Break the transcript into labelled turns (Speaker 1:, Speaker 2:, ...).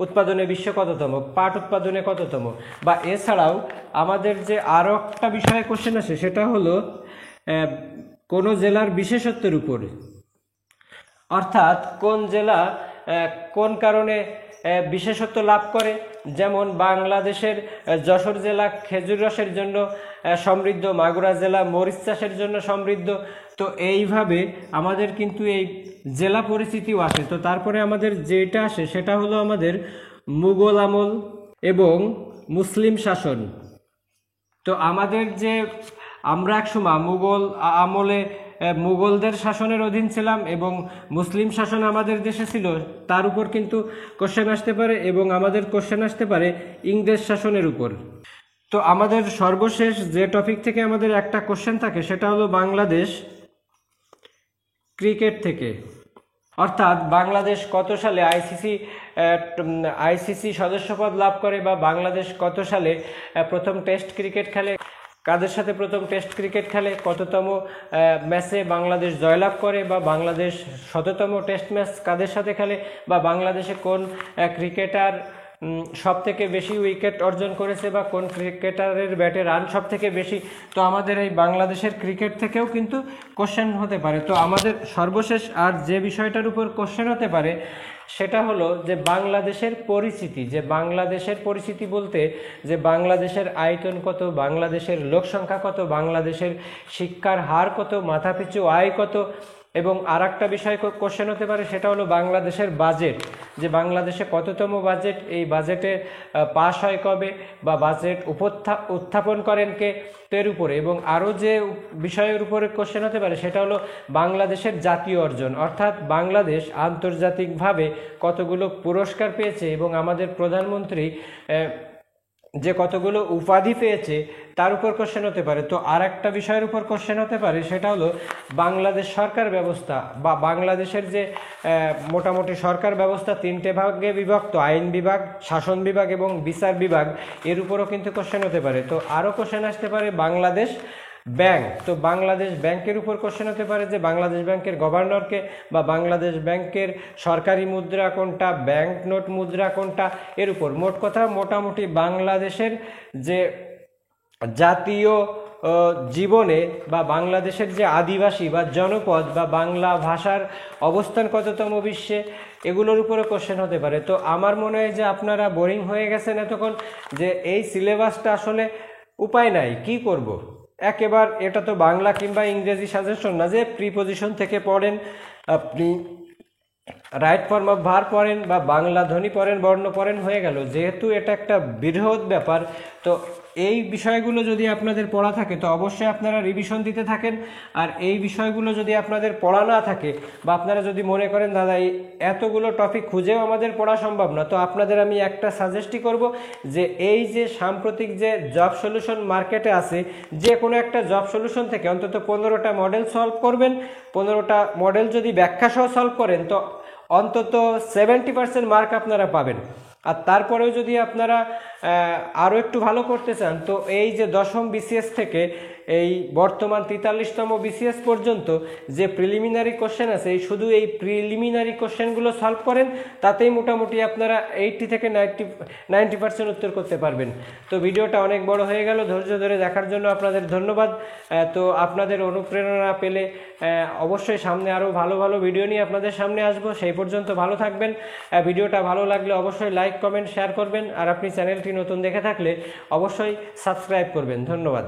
Speaker 1: উৎপাদনে বিশ্ব কততম, পাট উৎপাদনে কততম, বা এছাড়াও আমাদের যে আরও একটা বিষয়ে কোশ্চেন আসে সেটা হলো কোনো জেলার বিশেষত্বের উপরে, অর্থাৎ কোন জেলা কোন কারণে বিশেষত্ব লাভ করে। যেমন বাংলাদেশের যশোর জেলা খেজুর রসের জন্য সমৃদ্ধ, মাগুরা জেলা মরিচ চাষের জন্য সমৃদ্ধ। তো এইভাবে আমাদের কিন্তু এই জেলা পরিচিতিও আসে। তো তারপরে আমাদের যেটা আসে সেটা হলো আমাদের মুঘল আমল এবং মুসলিম শাসন। তো আমাদের যে আমরা একসময় মুঘল আমলে মুঘলদের শাসনের অধীন ছিলাম এবং মুসলিম শাসন আমাদের দেশে ছিল, তার উপর কিন্তু কোশ্চেন আসতে পারে, এবং আমাদের কোশ্চেন আসতে পারে ইংরেজ শাসনের উপর। তো আমাদের সর্বশেষ যে টপিক থেকে আমাদের একটা কোশ্চেন থাকে সেটা হলো বাংলাদেশ ক্রিকেট থেকে, অর্থাৎ বাংলাদেশ কত সালে আইসিসি সদস্যপদ লাভ করে, বা বাংলাদেশ কত সালে প্রথম টেস্ট ক্রিকেট খেলে, কাদের সাথে প্রথম টেস্ট ক্রিকেট খেলে, কততম ম্যাচে বাংলাদেশ জয়লাভ করে, বা বাংলাদেশ শততম টেস্ট ম্যাচ কাদের সাথে খেলে, বা বাংলাদেশে কোন ক্রিকেটার সব থেকে বেশি উইকেট অর্জন করেছে, বা কোন ক্রিকেটারের ব্যাটে রান সব থেকে বেশি। তো আমাদের এই বাংলাদেশের ক্রিকেট থেকেও কিন্তু কোশ্চেন হতে পারে। তো আমাদের সর্বশেষ আর যে বিষয়টার উপর কোশ্চেন হতে পারে সেটা হলো যে বাংলাদেশের পরিচিতি। যে বাংলাদেশের পরিচিতি বলতে যে বাংলাদেশের আয়তন কত, বাংলাদেশের লোক সংখ্যা কত, বাংলাদেশের শিক্ষার হার কত, মাথাপিছু আয় কত, এবং আর একটা বিষয় কোশ্চেন হতে পারে সেটা হলো বাংলাদেশের বাজেট। যে বাংলাদেশে কততম বাজেট, এই বাজেটে পাস হয় কবে, বা বাজেট উত্থাপন করেন কে, এর উপরে। এবং আরও যে বিষয়ের উপরে কোশ্চেন হতে পারে সেটা হলো বাংলাদেশের জাতীয় অর্জন, অর্থাৎ বাংলাদেশ আন্তর্জাতিকভাবে কতগুলো পুরস্কার পেয়েছে এবং আমাদের প্রধানমন্ত্রী যে কতগুলো উপাধি পেয়েছে তার উপর কোশ্চেন হতে পারে। তো আর একটা বিষয়ের উপর কোশ্চেন হতে পারে সেটা হলো বাংলাদেশ সরকার ব্যবস্থা, বা বাংলাদেশের যে মোটামুটি সরকার ব্যবস্থা তিনটে ভাগে বিভক্ত, আইন বিভাগ, শাসন বিভাগ এবং বিচার বিভাগ, এর উপরও কিন্তু কোশ্চেন হতে পারে। তো আরও কোশ্চেন আসতে পারে বাংলাদেশ ব্যাংক। তো বাংলাদেশ ব্যাংকের উপর কোশ্চেন হতে পারে যে বাংলাদেশ ব্যাংকের গভর্নরকে, বা বাংলাদেশ ব্যাংকের সরকারি মুদ্রা কোনটা, ব্যাংক নোট মুদ্রা কোনটা, এর উপর। মোট কথা মোটামুটি বাংলাদেশের যে জাতীয় জীবনে, বা বাংলাদেশের যে আদিবাসী বা জনপদ, বা বাংলা ভাষার অবস্থান কততম বিশ্বে, এগুলোর উপরে কোশ্চেন হতে পারে। তো আমার মনে হয় যে আপনারা বোরিং হয়ে গেছেন এতক্ষণ, যে এই সিলেবাসটা আসলে উপায় নাই, কি করব। একেবারে এটা তো বাংলা কিংবা ইংরেজি সাজেশন না যে প্রিপোজিশন থেকে পড়েন, আপনি রাইট ফর্ম অফ ভার পড়েন বা বাংলা ধ্বনি পড়েন, বর্ণ পড়েন, হয়ে গেল। যেহেতু এটা একটা বৃহৎ ব্যাপার, তো এই বিষয়গুলো যদি আপনাদের পড়া থাকে তো অবশ্যই আপনারা রিভিশন দিতে থাকেন। আর এই বিষয়গুলো যদি আপনাদের পড়া না থাকে, বা আপনারা যদি মনে করেন দাদা এই এতগুলো টপিক খুঁজেও আমাদের পড়া সম্ভব না, তো আপনাদের আমি একটা সাজেস্টই করব যে এই যে সাম্প্রতিক যে জব সলিউশন মার্কেটে আছে, যে কোনো একটা জব সলিউশন থেকে অন্তত 15টা মডেল সলভ করবেন। 15টা মডেল যদি ব্যাখ্যা সহ সলভ করেন তো অন্তত 70% মার্ক আপনারা পাবেন। আর তারপরেও যদি আপনারা আরও একটু ভালো করতে চান, তো এই যে 10ম বিসিএস থেকে এই বর্তমান 43তম বিসিএস পর্যন্ত যে প্রিলিমিনারি কোশ্চেন আছে, এই শুধু এই প্রিলিমিনারি কোশ্চেনগুলো সলভ করেন, তাতেই মোটামুটি আপনারা 80 থেকে 90% উত্তর করতে পারবেন। তো ভিডিওটা অনেক বড় হয়ে গেল, ধৈর্য ধরে দেখার জন্য আপনাদের ধন্যবাদ। তো আপনাদের অনুপ্রেরণা পেলে অবশ্যই সামনে আরও ভালো ভালো ভিডিও নিয়ে আপনাদের সামনে আসবো। সেই পর্যন্ত ভালো থাকবেন। ভিডিওটা ভালো লাগলে অবশ্যই লাইক, কমেন্ট, শেয়ার করবেন। আর আপনি চ্যানেলটি নতুন দেখে থাকলে অবশ্যই সাবস্ক্রাইব করবেন। ধন্যবাদ।